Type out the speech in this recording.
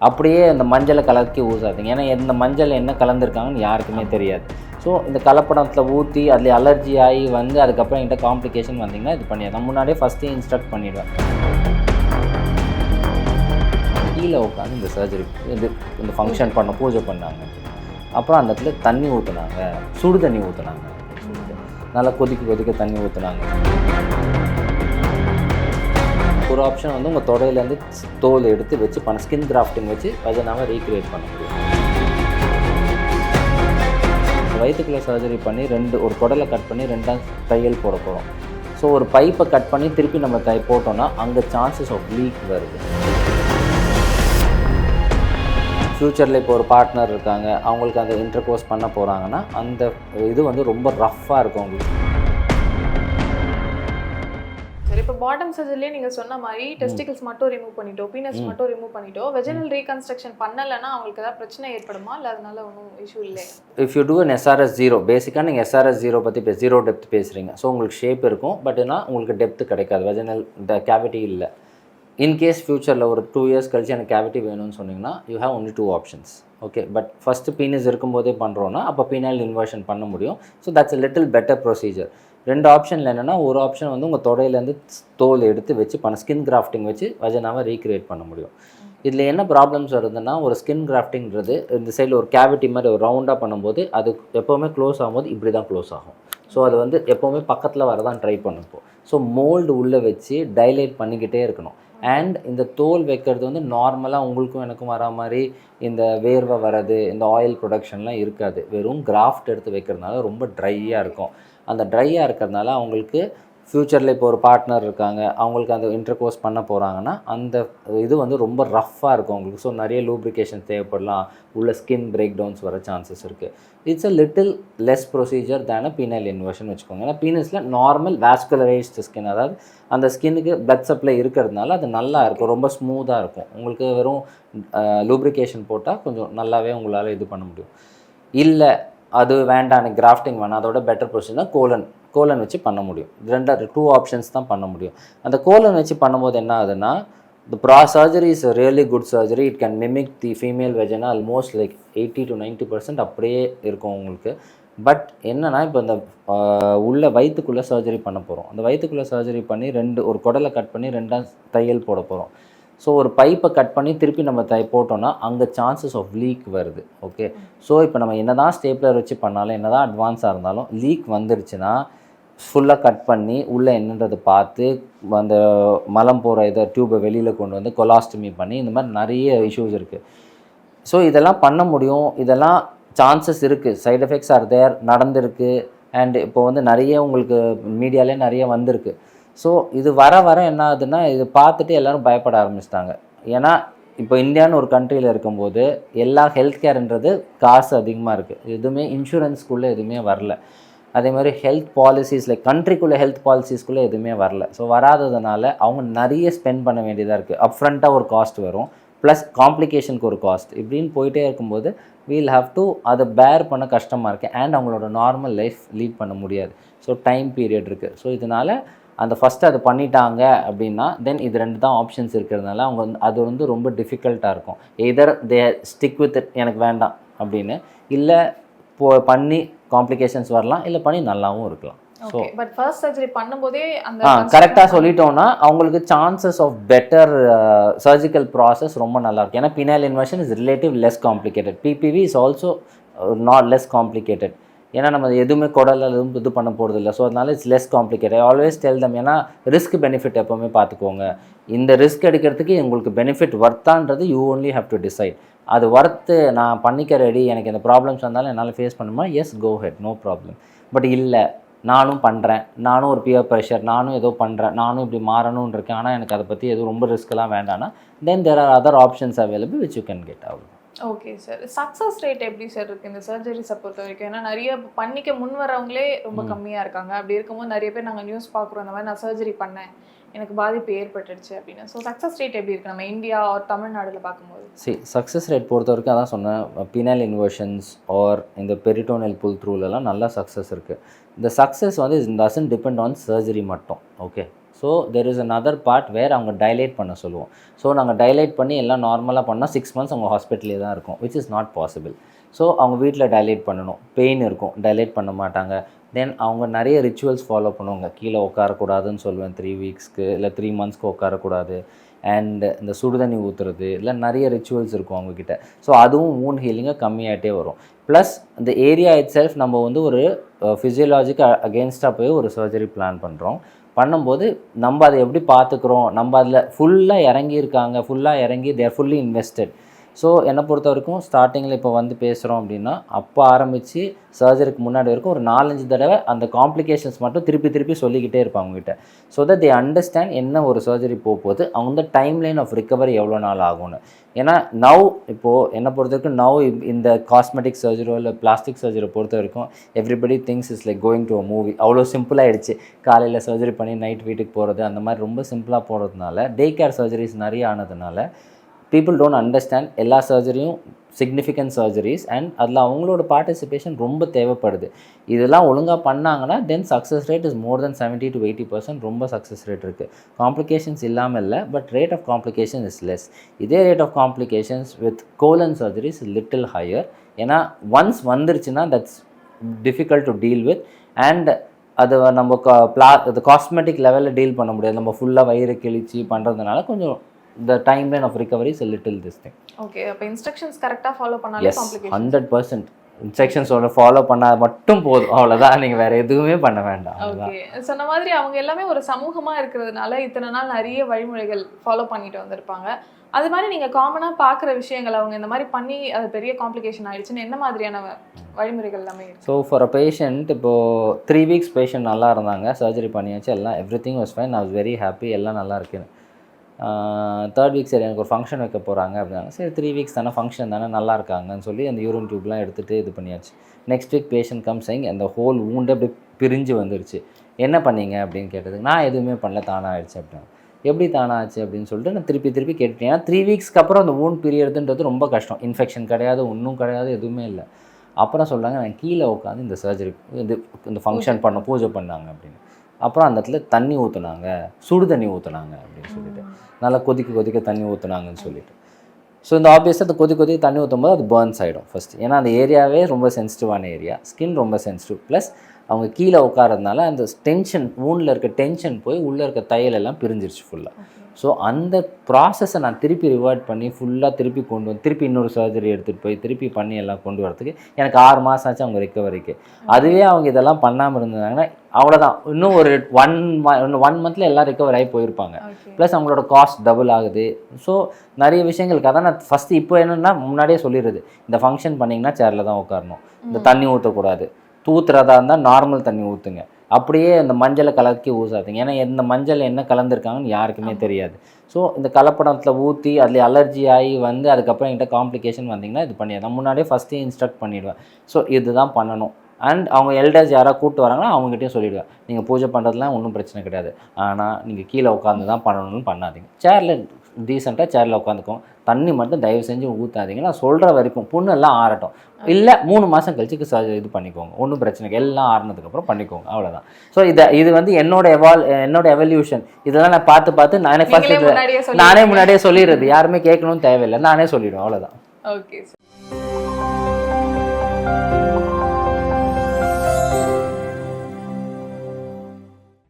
அப்படியே அந்த மஞ்சளை கலக்கி ஊசாதீங்க. ஏன்னா இந்த மஞ்சள் என்ன கலந்துருக்காங்கன்னு யாருக்குமே தெரியாது. ஸோ இந்த கலப்படத்தில் ஊற்றி அதில் அலர்ஜி ஆகி வந்து அதுக்கப்புறம் என்கிட்ட காம்ப்ளிகேஷன் வந்தீங்கன்னா இது பண்ணிடுறேன். நான் முன்னாடியே ஃபஸ்ட்டே இன்ஸ்ட்ரக்ட் பண்ணிடுவேன். கீழே உட்காந்து இந்த சர்ஜரி இந்த ஃபங்க்ஷன் பண்ண பூஜை பண்ணாங்க. அப்புறம் அந்த இடத்துல தண்ணி ஊற்றுனாங்க, சுடு தண்ணி ஊற்றுனாங்க, நல்லா கொதிக்க தண்ணி ஊற்றுனாங்க. ஒரு ஆப்ஷன் வந்து உங்கள் தொடையிலேருந்து தோல் எடுத்து வச்சு ஸ்கின் கிராஃப்டிங் வச்சு வஜனாவை ரீக்ரியேட் பண்ண முடியும். வயிற்றுக்குள்ளே சர்ஜரி பண்ணி ஒரு குடலை கட் பண்ணி 2 தையல் போட போகிறோம். ஸோ ஒரு பைப்பை கட் பண்ணி திருப்பி நம்ம போட்டோன்னா அங்கே சான்சஸ் ஆஃப் லீக் வருது. ஃப்யூச்சரில் இப்போ ஒரு பார்ட்னர் இருக்காங்க, அவங்களுக்கு அந்த இன்டர்கோர்ஸ் பண்ண போகிறாங்கன்னா அந்த இது வந்து ரொம்ப ரஃப்பாக இருக்கும் அவங்களுக்கு. சரி, இப்போ பாட்டம் சர்ஜரிலேயே நீங்கள் சொன்ன மாதிரி டெஸ்டிகல்ஸ் மட்டும் ரிமூவ் பண்ணிட்டோம், பீனஸ் மட்டும் ரிமூவ் பண்ணிட்டோம், வெஜினல் ரீகன்ஸ்ட்ரக்ஷன் பண்ணலைன்னா அவங்களுக்கு ஏதாவது பிரச்சனை ஏற்படுமா, இல்லை அதனால ஒன்றும் இஷ்யூ இல்லை? If you do an SRS 0, பேசிக்காக நீங்கள் SRS 0 பற்றி ஜீரோ டெப்த் பேசுகிறீங்க. ஸோ உங்களுக்கு ஷேப் இருக்கும், பட் ஆனால் உங்களுக்கு டெப்த்து கிடைக்காது, வெஜினல் கேவிட்டி இல்லை. இன்கேஸ் ஃப்யூச்சரில் ஒரு 2 years கழிச்சு எனக்கு கேவிட்டி வேணும்னு சொன்னீங்கன்னா you have only 2 options. Okay, but first penis இருக்கும்போதே பண்ணுறோன்னா அப்போ பீனல் இன்வர்ஷன் பண்ண முடியும். So that's a little better procedure. 2 ஆப்ஷனில் என்னென்னா, ஒரு ஆப்ஷன் வந்து உங்கள் தொடையிலேருந்து தோல் எடுத்து வச்சு ஸ்கின் கிராஃப்டிங் வச்சு வஜனாவை ரீக்ரியேட் பண்ண முடியும். இதில் என்ன ப்ராப்ளம்ஸ் வருதுன்னா, ஒரு ஸ்கின் கிராஃப்டிங்கிறது இந்த சைடில் ஒரு கேவிட்டி மாதிரி ஒரு ரவுண்டாக பண்ணும்போது அது எப்போவுமே க்ளோஸ் ஆகும்போது இப்படி தான் க்ளோஸ் ஆகும். ஸோ அது வந்து எப்போவுமே பக்கத்தில் வரதான் ட்ரை பண்ணுப்போம். ஸோ மோல்டு உள்ளே வச்சு டைலேட் பண்ணிக்கிட்டே இருக்கணும். அண்ட் இந்த தோல் வைக்கிறது வந்து நார்மலாக உங்களுக்கும் எனக்கும் வரா மாதிரி இந்த வேர்வை வர்றது, இந்த ஆயில் ப்ரொடக்ஷன்லாம் இருக்காது. வெறும் கிராஃப்ட் எடுத்து வைக்கிறதுனால ரொம்ப ட்ரையாக இருக்கும். அந்த ட்ரையாக இருக்கிறதுனால அவங்களுக்கு ஃப்யூச்சரில் இப்போ ஒரு பார்ட்னர் இருக்காங்க, அவங்களுக்கு அந்த இன்டர்கோர்ஸ் பண்ண போகிறாங்கன்னா அந்த இது வந்து ரொம்ப ரஃப்பாக இருக்கும் அவங்களுக்கு. ஸோ நிறைய லூப்ரிகேஷன் தேவைப்படலாம், உள்ள ஸ்கின் பிரேக் டவுன்ஸ் வர சான்சஸ் இருக்குது. It's a little less procedure than a penile inversion வச்சுக்கோங்க. ஏன்னா பீனஸில் நார்மல் வாஸ்குலரைஸ்டு ஸ்கின், அதாவது அந்த ஸ்கின்னுக்கு பிளட் சப்ளை இருக்கிறதுனால அது நல்லா இருக்கும், ரொம்ப ஸ்மூத்தாக இருக்கும். உங்களுக்கு வெறும் லூப்ரிகேஷன் போட்டால் கொஞ்சம் நல்லாவே உங்களால் இது பண்ண முடியும். இல்லை அது வேண்டாம், எனக்கு கிராஃப்டிங் வேணாம், அதோட பெட்டர் ப்ரொசீஜர் கோலன் வச்சு பண்ண முடியும். 2 ஆப்ஷன்ஸ் தான் பண்ண முடியும். அந்த கோலன் வச்சு பண்ணும்போது என்ன ஆகுதுன்னா, the surgery is a really good surgery. It can mimic the female vagina almost like 80 to 90% அப்படியே இருக்கும் உங்களுக்கு. பட் என்னன்னா, இப்போ இந்த உள்ள வயிற்றுக்குள்ளே சர்ஜரி பண்ண போகிறோம். அந்த வயிற்றுக்குள்ளே சர்ஜரி பண்ணி ஒரு குடலை கட் பண்ணி 2 தையல் போட போகிறோம். ஸோ ஒரு பைப்பை கட் பண்ணி திருப்பி நம்ம போட்டோன்னா அங்கே சான்சஸ் ஆஃப் லீக் வருது. ஓகே, ஸோ இப்போ நம்ம என்ன தான் ஸ்டேப்லர் வச்சு பண்ணாலும், என்ன தான் அட்வான்ஸாக இருந்தாலும் லீக் வந்துருச்சுன்னா ஃபுல்லாக கட் பண்ணி உள்ளே என்னன்றது பார்த்து அந்த மலம் போகிற இதை டியூப்பை வெளியில் கொண்டு வந்து கொலாஸ்டமி பண்ணி இந்த மாதிரி நிறைய இஷ்யூஸ் இருக்குது. ஸோ இதெல்லாம் பண்ண முடியும், இதெல்லாம் சான்சஸ் இருக்குது. சைட் எஃபெக்ட்ஸ் ஆர் தேர், நடந்திருக்கு. அண்ட் இப்போ வந்து நிறைய உங்களுக்கு மீடியாலே நிறைய வந்திருக்கு. ஸோ இது வர என்ன ஆகுதுன்னா, இது பார்த்துட்டு எல்லோரும் பயப்பட ஆரம்பிச்சிட்டாங்க. ஏன்னா இப்போ இந்தியான்னு ஒரு கண்ட்ரியில் இருக்கும்போது எல்லா ஹெல்த் கேர்ன்றது காசு அதிகமாக இருக்குது, எதுவுமே இன்சூரன்ஸ்குள்ளே எதுவுமே வரல. அதே மாதிரி ஹெல்த் பாலிசிஸ் லைக் கண்ட்ரிக்குள்ளே ஹெல்த் பாலிசிஸ்குள்ளே எதுவுமே வரல. ஸோ வராததுனால அவங்க நிறைய ஸ்பெண்ட் பண்ண வேண்டியதாக இருக்குது. அப்ஃப்ரண்ட்டாக ஒரு காஸ்ட் வரும், ப்ளஸ் காம்ப்ளிகேஷனுக்கு ஒரு காஸ்ட், இப்படின்னு போயிட்டே இருக்கும்போது வீல் ஹாவ் டு அதை பேர் பண்ண கஷ்டமாக இருக்குது. அண்ட் அவங்களோட நார்மல் லைஃப் லீட் பண்ண முடியாது. ஸோ டைம் பீரியட் இருக்குது. ஸோ இதனால் அந்த ஃபஸ்ட்டு அது பண்ணிட்டாங்க அப்படின்னா தென் இது 2 தான் ஆப்ஷன்ஸ் இருக்கிறதுனால அவங்க அது வந்து ரொம்ப டிஃபிகல்ட்டாக இருக்கும். எதர் தே ஸ்டிக் வித் இட், எனக்கு வேண்டாம் அப்படின்னு, இல்லை பண்ணி காம்ப்ளிகேஷன்ஸ் வரலாம், இல்லை பண்ணி நல்லாவும் இருக்கலாம். ஸோ பட் ஃபர்ஸ்ட் சர்ஜரி பண்ணும்போதே அந்த கரெக்டாக சொல்லிட்டோம்னா அவங்களுக்கு chances of better surgical process ரொம்ப நல்லாயிருக்கும். ஏன்னா penile inversion is relative less complicated. PBV is also not less complicated. ஏன்னா நம்ம எதுவுமே குடலில் இது பண்ண போகிறது இல்லை. ஸோ அதனால it's less complicated. I always tell them, ஏன்னா ரிஸ்க் பெனிஃபிட் எப்போவுமே பார்த்துக்கோங்க. இந்த ரிஸ்க் எடுக்கிறதுக்கு உங்களுக்கு பெனிஃபிட் வர்த்தான்றது you only have to decide. அது வர்த்து நான் பண்ணிக்க ரெடி, எனக்கு இந்த ப்ராப்ளம்ஸ் வந்தாலும் என்னால் ஃபேஸ் பண்ணுமா, yes go ahead, no problem. But இல்லை நானும் பண்ணுறேன், நானும் ஒரு பியர் ப்ரெஷர், நானும் ஏதோ பண்ணுறேன், நானும் இப்படி மாறணும்னு இருக்கேன், ஆனால் எனக்கு அதை பற்றி எதுவும் ரொம்ப ரிஸ்க்கெலாம் வேண்டாம்னா then there are other options available which you can get out. Okay sir, success rate எப்படி சார் இருக்குது இந்த சர்ஜரிஸை பொறுத்த வரைக்கும்? ஏன்னா நிறைய பண்ணிக்க முன் வரவங்களே ரொம்ப கம்மியாக இருக்காங்க. அப்படி இருக்கும்போது நிறைய பேர் நாங்கள் நியூஸ் பார்க்குறோம், இந்த மாதிரி நான் சர்ஜரி பண்ணேன், எனக்கு பாதிப்பு ஏற்பட்டுடுச்சு அப்படின்னு. ஸோ சக்ஸஸ் ரேட் எப்படி இருக்குது நம்ம இந்தியா ஆர் தமிழ்நாட்டில் பார்க்கும்போது? சக்ஸஸ் ரேட் பொறுத்த வரைக்கும் அதான் சொன்னேன், பினைல் இன்வர்ஷன்ஸ் ஆர் இந்த பெரிட்டோனியல் புல் த்ரூலெலாம் நல்லா சக்ஸஸ் இருக்குது. இந்த சக்ஸஸ் வந்து டசன்ட் டிபெண்ட் ஆன் சர்ஜரி மட்டும். Okay, so there is another part where அவங்க டைலேட் பண்ண சொல்லுவோம். ஸோ நாங்கள் டைலேட் பண்ணி எல்லாம் நார்மலாக பண்ணால் 6 months அவங்க ஹாஸ்பிட்டலே தான் இருக்கும், which is not possible. So அவங்க வீட்டில் டைலேட் பண்ணணும், பெயின் இருக்கும், டைலேட் பண்ண மாட்டாங்க. தென் அவங்க நிறைய ரிச்சுவல்ஸ் ஃபாலோ பண்ணுவாங்க. கீழே உட்காரக்கூடாதுன்னு சொல்லுவேன் 3 weeksக்கு இல்லை 3 monthsக்கு உட்காரக்கூடாது. அண்ட் இந்த சுடுதண்ணி ஊற்றுறது இல்லை நிறைய ரிச்சுவல்ஸ் இருக்கும் அவங்கக்கிட்ட. ஸோ அதுவும் wound ஹீலிங்காக கம்மியாகிட்டே வரும். ப்ளஸ் இந்த ஏரியா இட் செல்ஃப் நம்ம வந்து ஒரு ஃபிசியலாஜிக்கு அகெயின்ஸ்டாக போய் ஒரு சர்ஜரி பிளான் பண்ணுறோம். பண்ணும்போது நம்ம அதை எப்படி பார்த்துக்குறோம், நம்ம அதில் ஃபுல்லாக இறங்கியிருக்காங்க, ஃபுல்லாக இறங்கி தேர் ஃபுல்லி இன்வெஸ்டட். ஸோ என்னை பொறுத்த வரைக்கும் ஸ்டார்டிங்கில் இப்போ வந்து பேசுகிறோம் அப்படின்னா அப்போ ஆரம்பித்து சர்ஜரிக்கு முன்னாடி வரைக்கும் ஒரு 4-5 தடவை அந்த காம்ப்ளிகேஷன்ஸ் மட்டும் திருப்பி சொல்லிக்கிட்டே இருப்பாங்க அவங்ககிட்ட. ஸோ தட் தே அண்டர்ஸ்டாண்ட் என்ன ஒரு சர்ஜரி போகும்போது அவங்க டைம் லைன் ஆஃப் ரிகவரி எவ்வளோ நாள் ஆகும்னு. ஏன்னா நவ் இப்போது என்னை பொறுத்த வரைக்கும் நவ் இந்த காஸ்மெட்டிக் சர்ஜரியோ இல்லை பிளாஸ்டிக் சர்ஜரி பொறுத்த வரைக்கும் everybody things is like going to a movie. அவ்வளோ சிம்பிளாகிடுச்சு. காலையில் சர்ஜரி பண்ணி நைட் வீட்டுக்கு போகிறது அந்த மாதிரி ரொம்ப சிம்பிளாக போகிறதுனால டே கேர் சர்ஜரிஸ் நிறைய ஆனதுனால people don't understand எல்லா சர்ஜரியும் சிக்னிஃபிகண்ட் சர்ஜரிஸ் அண்ட் அதில் அவங்களோட பார்ட்டிசிபேஷன் ரொம்ப தேவைப்படுது. இதெல்லாம் ஒழுங்காக பண்ணாங்கன்னா then success rate is more than 70 to 80% ரொம்ப சக்ஸஸ் ரேட் இருக்குது. காம்ப்ளிகேஷன்ஸ் இல்லாமல் இல்லை, but rate of complication is less. இதே rate of complications with colon surgeries little higher. ஏன்னா ஒன்ஸ் வந்துருச்சுன்னா that's difficult to deal with and அது நம்ம cosmetic லெவலில் டீல் பண்ண முடியாது. நம்ம ஃபுல்லாக வயிறு கிழிச்சு பண்ணுறதுனால கொஞ்சம் the timeline of recovery is a little this thing. Okay, அப்ப instructions கரெக்ட்டா ஃபாலோ பண்ணாலே complications 100% instructions ஃபாலோ பண்ணா மட்டும் போதும், அவ்வளவுதான். நீங்க வேற எதுவுமே பண்ண வேண்டாம். ஓகே, சொன்ன மாதிரி அவங்க எல்லாமே ஒரு சமூகமா இருக்கிறதுனால இத்தனை நாள் நிறைய வழிமுறைகள் ஃபாலோ பண்ணிட்டு வந்திருப்பாங்க. அது மாதிரி நீங்க காமனா பாக்குற விஷயங்கள் அவங்க இந்த மாதிரி பண்ணி அது பெரிய காம்ப்ளிகேஷன் ஆயிடுச்சுன்னு என்ன மாதிரியான வழிமுறைகள் எல்லாமே இருக்கு? ஸோ ஃபார் அ பேஷண்ட் இப்போ 3 weeks பேஷண்ட் நல்லா இருந்தாங்க, சர்ஜரி பண்ணியாச்சு, எல்லாம் everything was fine, I was very happy, எல்லாம் நல்லா இருக்குன்னு. 3rd week சரி எனக்கு ஒரு ஃபங்க்ஷன் வைக்க போகிறாங்க அப்படின்னா, சரி 3 weeks தானே ஃபங்க்ஷன் தானே நல்லா இருக்காங்கன்னு சொல்லி அந்த யூரின் டியூப்லாம் எடுத்துகிட்டு இது பண்ணியாச்சு. Next week patient come saying அந்த ஹோல் ஊண்டு அப்படி பிரிஞ்சு வந்துருச்சு. என்ன பண்ணீங்க அப்படின்னு கேட்டதுக்கு நான் எதுவுமே பண்ணல, தானாக ஆயிடுச்சு அப்படின்னா. எப்படி தானாச்சு அப்படின்னு சொல்லிட்டு நான் திருப்பி கேட்டேன். ஏன்னா 3 weeksக்கு அப்புறம் அந்த ஊன் பிரியறதுன்றது ரொம்ப கஷ்டம். இன்ஃபெக்ஷன் கிடையாது, ஒன்றும் கிடையாது, எதுவுமே இல்லை. அப்புறம் சொல்கிறாங்க நான் கீழே உட்காந்து இந்த சர்ஜரி இந்த ஃபங்க்ஷன் பண்ண பூஜை பண்ணாங்க அப்படின்னு. அப்புறம் அந்த இடத்துல தண்ணி ஊற்றுனாங்க, சுடு தண்ணி ஊற்றுனாங்க அப்படின்னு சொல்லிட்டு, நல்லா கொதிக்க தண்ணி ஊற்றுனாங்கன்னு சொல்லிட்டு. ஸோ இந்த ஆப்வியஸாக அந்த கொதிக்க தண்ணி ஊற்றும் போது அது பர்ன்ஸ் ஆகிடும் ஃபஸ்ட். ஏன்னா அந்த ஏரியாவே ரொம்ப சென்சிட்டிவான ஏரியா, ஸ்கின் ரொம்ப சென்சிட்டிவ். ப்ளஸ் அவங்க கீழே உட்காரதுனால அந்த டென்ஷன், ஊனில் இருக்க டென்ஷன் போய் உள்ளே இருக்க தையல் எல்லாம் பிரிஞ்சிருச்சு ஃபுல்லாக. ஸோ அந்த ப்ராசஸை நான் திருப்பி ரிவர்ட் பண்ணி ஃபுல்லாக திருப்பி கொண்டு வந்து திருப்பி இன்னொரு சர்ஜரி எடுத்துகிட்டு போய் திருப்பி பண்ணி எல்லாம் கொண்டு வரதுக்கு எனக்கு 6 மாதம் ஆச்சு அவங்க ரிக்கவரிக்கு. அதுவே அவங்க இதெல்லாம் பண்ணாமல் இருந்தாங்கன்னா அவ்வளோதான், இன்னும் ஒரு 1 monthல எல்லாம் ரிக்கவர் ஆகி போயிருப்பாங்க. ப்ளஸ் அவங்களோட காஸ்ட் டபுள் ஆகுது. ஸோ நிறைய விஷயங்களுக்கு அதான் நான் ஃபஸ்ட்டு இப்போ என்னென்னா முன்னாடியே சொல்லிடுறது, இந்த ஃபங்க்ஷன் பண்ணிங்கன்னா சேரில் தான் உட்காரணும், இந்த தண்ணி ஊற்றக்கூடாது, ஊற்றுறதா இருந்தால் நார்மல் தண்ணி ஊற்றுங்க, அப்படியே இந்த மஞ்சளை கலக்கி ஊசாதீங்க. ஏன்னா இந்த மஞ்சள் என்ன கலந்துருக்காங்கன்னு யாருக்குமே தெரியாது. ஸோ இந்த கலப்படத்தில் ஊற்றி அதில் அலர்ஜி ஆகி வந்து அதுக்கப்புறம் என்கிட்ட காம்ப்ளிகேஷன் வந்தீங்கன்னா இது பண்ணிடுறேன். நான் முன்னாடியே ஃபஸ்ட்டே இன்ஸ்ட்ரக்ட் பண்ணிவிடுவேன். ஸோ இதுதான் பண்ணணும். அண்ட் அவங்க எல்டர்ஸ் யாராவது கூப்பிட்டு வராங்கன்னா அவங்ககிட்டயும் சொல்லிவிடுவேன், நீங்கள் பூஜை பண்ணுறதுலாம் ஒன்றும் பிரச்சனை கிடையாது, ஆனால் நீங்கள் கீழே உட்காந்து தான் பண்ணணும்னு பண்ணாதீங்க. சேரில் டீசெண்டாக சேரில் உட்காந்துக்கோங்க, தண்ணி மட்டும் தயவு செஞ்சு ஊற்றாதீங்க, நான் சொல்கிற வரைக்கும் புண்ணெல்லாம் ஆறட்டும். இல்லை 3 மாதம் கழிச்சுக்கு சர்ஜரி இது பண்ணிக்கோங்க, ஒன்றும் பிரச்சனை, எல்லாம் ஆறினதுக்கப்புறம் பண்ணிக்கோங்க, அவ்வளோதான். ஸோ இது வந்து என்னோட எவல்யூஷன். இதெல்லாம் நான் பார்த்து நானே ஃபஸ்ட்டு நானே முன்னாடியே சொல்லிடுறது, யாருமே கேட்கணும்னு தேவையில்லை, நானே சொல்லிவிடுவேன், அவ்வளோதான். ஓகே.